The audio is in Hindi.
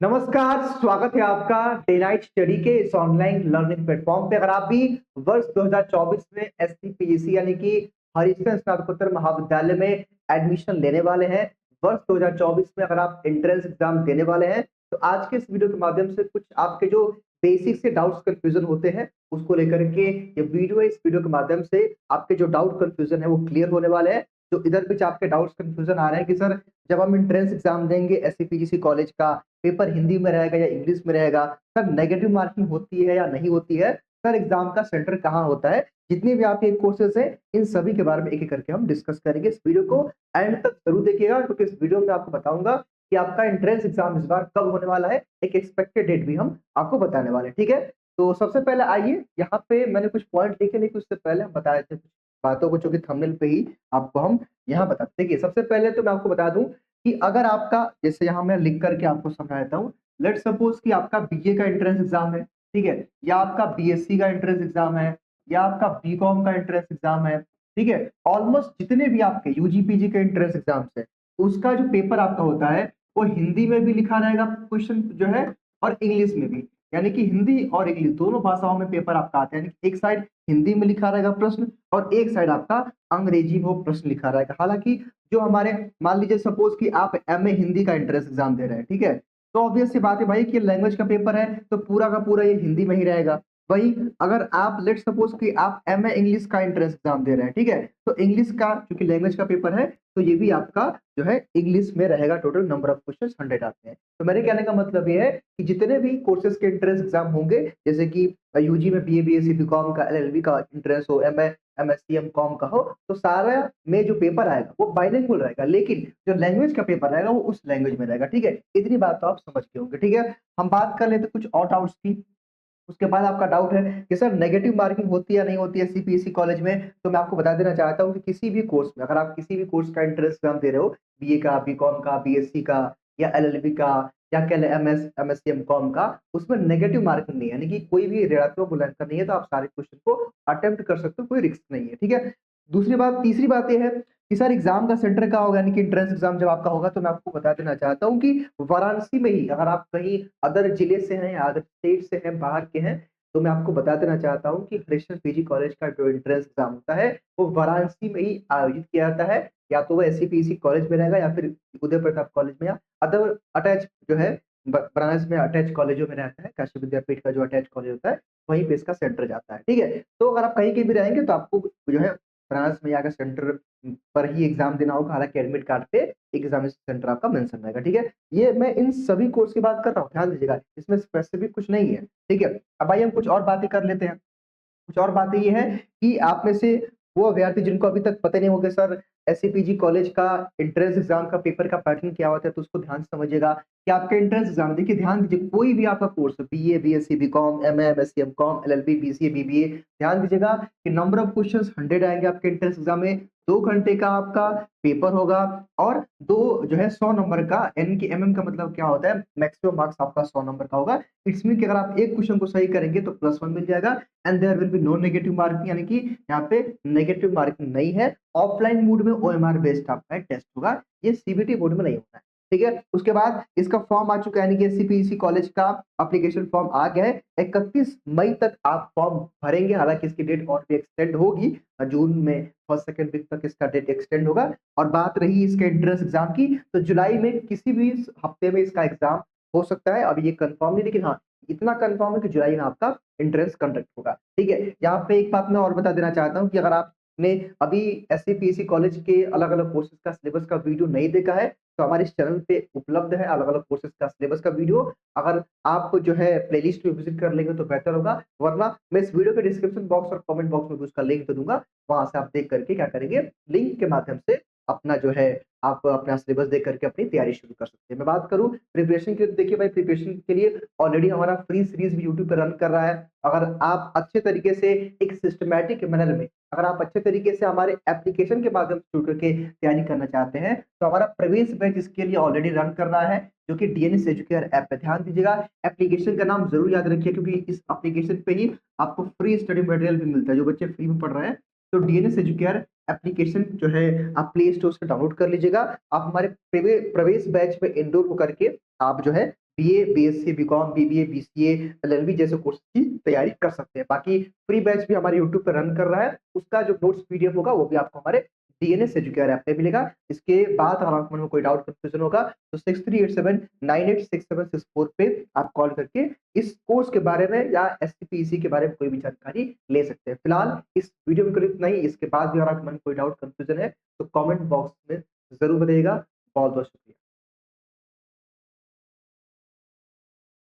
नमस्कार, स्वागत है आपका डे नाइट स्टडी के इस ऑनलाइन लर्निंग प्लेटफॉर्म पे। अगर आप भी वर्ष 2024 में एसटीपीजीसी यानी कि हरिशन स्नातकोत्तर महाविद्यालय में एडमिशन लेने वाले हैं, वर्ष 2024 में अगर आप एंट्रेंस एग्जाम देने वाले हैं, तो आज के इस वीडियो के माध्यम से कुछ आपके जो बेसिक से डाउट्स कंफ्यूजन होते हैं, उसको लेकर के ये वीडियो है। इस वीडियो के माध्यम से आपके जो डाउट कंफ्यूजन है वो क्लियर होने वाले हैं। तो इधर कुछ आपके डाउट्स कंफ्यूजन आ रहे हैं कि सर, जब हम एंट्रेंस एग्जाम देंगे एसटीपीजीसी कॉलेज का, पेपर हिंदी में रहेगा या इंग्लिश में रहेगा, सर नेगेटिव मार्किंग होती है या नहीं होती है, सर एग्जाम का सेंटर कहाँ होता है, जितने भी आपके कोर्सेज हैं इन सभी के बारे में एक एक करके हम डिस्कस करेंगे। इस वीडियो को एंड तक जरूर देखिएगा, क्योंकि इस वीडियो में आपको बताऊंगा कि आपका एंट्रेंस एग्जाम इस बार कब होने वाला है, एक एक्सपेक्टेड डेट भी हम आपको बताने वाले हैं। ठीक है, तो सबसे पहले आइए, यहाँ पे मैंने कुछ पॉइंट लिखे, लेकिन उससे पहले हम बताए थे कुछ बातों को, जो कि थंबनेल पे ही आपको हम यहाँ बताते। देखिए, सबसे पहले तो मैं आपको बता दूं कि अगर आपका, जैसे यहाँ मैं लिख करके आपको समझा देता हूँ, लेट सपोज कि आपका बीए का एंट्रेंस एग्जाम है, ठीक है, या आपका बीएससी का एंट्रेंस एग्जाम है, या आपका बीकॉम का एंट्रेंस एग्जाम है, ठीक है, ऑलमोस्ट जितने भी आपके यूजी पीजी के एंट्रेंस एग्जाम्स है, उसका जो पेपर आपका होता है वो हिंदी में भी लिखा रहेगा क्वेश्चन जो है, और इंग्लिश में भी, यानी कि हिंदी और इंग्लिश दोनों भाषाओं में पेपर आपका आता है। यानी कि एक साइड हिंदी में लिखा रहेगा प्रश्न, और एक साइड आपका अंग्रेजी में वो प्रश्न लिखा रहेगा। हालांकि जो हमारे, मान लीजिए सपोज कि आप एमए हिंदी का एंट्रेंस एग्जाम दे रहे हैं, ठीक है, तो ऑब्वियस सी बात है भाई कि लैंग्वेज का पेपर है, तो पूरा का पूरा ये हिंदी में ही रहेगा। वही अगर आप लेट सपोज कि आप एमए इंग्लिश का एंट्रेंस एग्जाम दे रहे हैं, ठीक है, तो इंग्लिश का क्योंकि लैंग्वेज का पेपर है, तो ये भी आपका जो है इंग्लिश में रहेगा। टोटल नंबर ऑफ क्वेश्चन 100 आते हैं। तो मेरे कहने का मतलब ये है कि जितने भी कोर्सेज के एंट्रेंस एग्जाम होंगे, जैसे कि यूजी में बीए बीएससी बीकॉम का, एलएलबी का एंट्रेंस हो, एमए एमएससी एमकॉम का हो, तो सारा में जो पेपर आएगा वो बाइलिंगुअल रहेगा, लेकिन जो लैंग्वेज का पेपर रहेगा वो उस लैंग्वेज में रहेगा। ठीक है, इतनी बात तो आप समझ के होंगे। ठीक है, हम बात कर लेते कुछ और डाउट्स की। उसके बाद आपका डाउट है कि सर नेगेटिव मार्किंग होती है या नहीं होती है सीपीएससी कॉलेज में, तो मैं आपको बता देना चाहता हूँ कि किसी भी कोर्स में, अगर आप किसी भी कोर्स का एंट्रेंस एग्जाम दे रहे हो, बीए का, बीकॉम का, बीएससी का, या एलएलबी का, या कह लें एमएससी एमकॉम का, उसमें नेगेटिव मार्किंग नहीं है, यानी कि कोई भी ऋणात्मक मूल्यांकन नहीं है, तो आप सारे क्वेश्चन को अटेम्प्ट कर सकते हो, कोई रिस्क नहीं है। ठीक है, दूसरी बात, तीसरी बात यह है कि सर एग्जाम का सेंटर कहाँ होगा, यानी कि एंट्रेंस एग्जाम जब आपका होगा, तो मैं आपको बता देना चाहता हूँ कि वाराणसी में ही। अगर आप कहीं अदर जिले से हैं या अदर स्टेट से हैं, बाहर के हैं, तो मैं आपको बता देना चाहता हूँ कि हरिशन पीजी कॉलेज का जो एंट्रेंस एग्जाम होता है वो वाराणसी में ही आयोजित किया जाता है। या तो वो एससीपीसी कॉलेज में रहेगा, या फिर उदय प्रताप कॉलेज में, या अदर अटैच जो है वाराणसी में अटैच कॉलेजों में रहता है। काशी विद्यापीठ का जो अटैच कॉलेज होता है, वहीं पे इसका सेंटर जाता है। ठीक है, तो अगर आप कहीं के भी रहेंगे तो आपको जो है वाराणसी में आकर सेंटर पर ही एग्जाम देना होगा। हालांकि एडमिट कार्ड पे एग्जामिनेशन सेंटर आपका मेंशन रहेगा। ठीक है, ये मैं इन सभी कोर्स की बात कर रहा हूँ, ध्यान दीजिएगा, इसमें स्पेसिफिक कुछ नहीं है। ठीक है, अब आइए हम कुछ और बातें कर लेते हैं। कुछ और बातें ये है कि आप में से वो अभ्यर्थी जिनको अभी तक पता नहीं होगा सर एससीपीजी कॉलेज का एंट्रेंस एग्जाम का पेपर का पैटर्न क्या होता है, तो उसको ध्यान से समझिएगा कि आपके एंट्रेंस एग्जाम, देखिए ध्यान दीजिए, कोई भी आपका course BA BSc BCom MA MSc MCom LLB BCA BBA, ध्यान दीजिएगा कि नंबर ऑफ क्वेश्चंस 100 आएंगे आपके एंट्रेंस एग्जाम में। 2 घंटे का आपका पेपर होगा, और दो जो है 100 नंबर का, एन की एमएम का मतलब क्या होता है, मैक्सिमम मार्क्स आपका 100 नंबर का होगा। इट्स मीन कि अगर आप एक क्वेश्चन को सही करेंगे तो +1 मिल जाएगा, and there will be no negative marking, यानी कि यहाँ पे नेगेटिव मार्किंग नहीं है। ऑफलाइन मोड में ओएमआर बेस्ड आपका टेस्ट होगा, ये सीबीटी बोर्ड में नहीं होता है। ठीक है, उसके बाद इसका फॉर्म आ चुका है, यानी कि एससीपीसी कॉलेज का एप्लीकेशन फॉर्म आ गया है। 31 मई तक आप फॉर्म भरेंगे, हालांकि इसकी डेट और भी एक्सटेंड होगी, जून में फर्स्ट सेकंड वीक तक इसका डेट एक्सटेंड होगा। और बात रही इसके एंट्रेंस एग्जाम की, तो जुलाई में किसी भी हफ्ते में इसका एग्जाम हो सकता है। अभी ये कंफर्म नहीं, लेकिन हाँ इतना कंफर्म है कि जुलाई में आपका एंट्रेंस कंडक्ट होगा। ठीक है, यहाँ पे एक बात मैं और बता देना चाहता हूँ कि अगर आपने अभी एससीपीसी कॉलेज के अलग अलग कोर्सेज का सिलेबस का वीडियो नहीं देखा है, तो हमारे इस चैनल पे उपलब्ध है अलग अलग कोर्सेज का सिलेबस का वीडियो। अगर आप जो है प्लेलिस्ट में विजिट कर लेंगे तो बेहतर होगा, वरना मैं इस वीडियो के डिस्क्रिप्शन बॉक्स और कमेंट बॉक्स में भी उसका लिंक दे दूंगा। वहां से आप देख करके क्या करेंगे, लिंक के माध्यम से अपना जो है आप अपना सिलेबस देख करके अपनी तैयारी शुरू कर सकते हैं। मैं बात करूं प्रिपरेशन की, तो देखिए भाई, प्रिपरेशन के लिए ऑलरेडी हमारा फ्री सीरीज भी यूट्यूब पे रन कर रहा है। अगर आप अच्छे तरीके से एक सिस्टमैटिक मैनर में, अगर आप अच्छे तरीके से हमारे एप्लीकेशन के माध्यम से जुड़ करके तैयारी करना चाहते हैं, तो हमारा प्रवेश बैच इसके लिए ऑलरेडी रन कर रहा है, जो कि डीएनएस एजुकेयर ऐप पे। ध्यान दीजिएगा, एप्लीकेशन का नाम जरूर याद रखिए, क्योंकि इस एप्लीकेशन पे ही आपको फ्री स्टडी मटेरियल भी मिलता है, जो बच्चे फ्री में पढ़ रहे हैं। तो डीएनएस एजुकेयर एप्लीकेशन जो है आप प्ले स्टोर से डाउनलोड कर लीजिएगा। आप हमारे प्रवेश बैच में एनरोल होकर के आप जो है BA, BSc, BCom, BBA, BCA, LLB जैसे कोर्स की तैयारी कर सकते हैं। बाकी फ्री बैच भी हमारे यूट्यूब पे रन कर रहा है, उसका जो नोट्स पीडीएफ होगा वो भी आपको हमारे डीएनएस एजुकेयर ऐप पे मिलेगा। इसके बाद अगर आपके मन में कोई डाउट कंफ्यूजन होगा तो 6387986764 पे आप कॉल करके इस कोर्स के बारे में या एसटीपीसी के बारे में कोई भी जानकारी ले सकते हैं। फिलहाल इस वीडियो में केवल इतना ही। इसके बाद भी अगर आपके मन में कोई डाउट कंफ्यूजन है तो कमेंट बॉक्स में जरूर बताइएगा। बहुत बहुत शुक्रिया।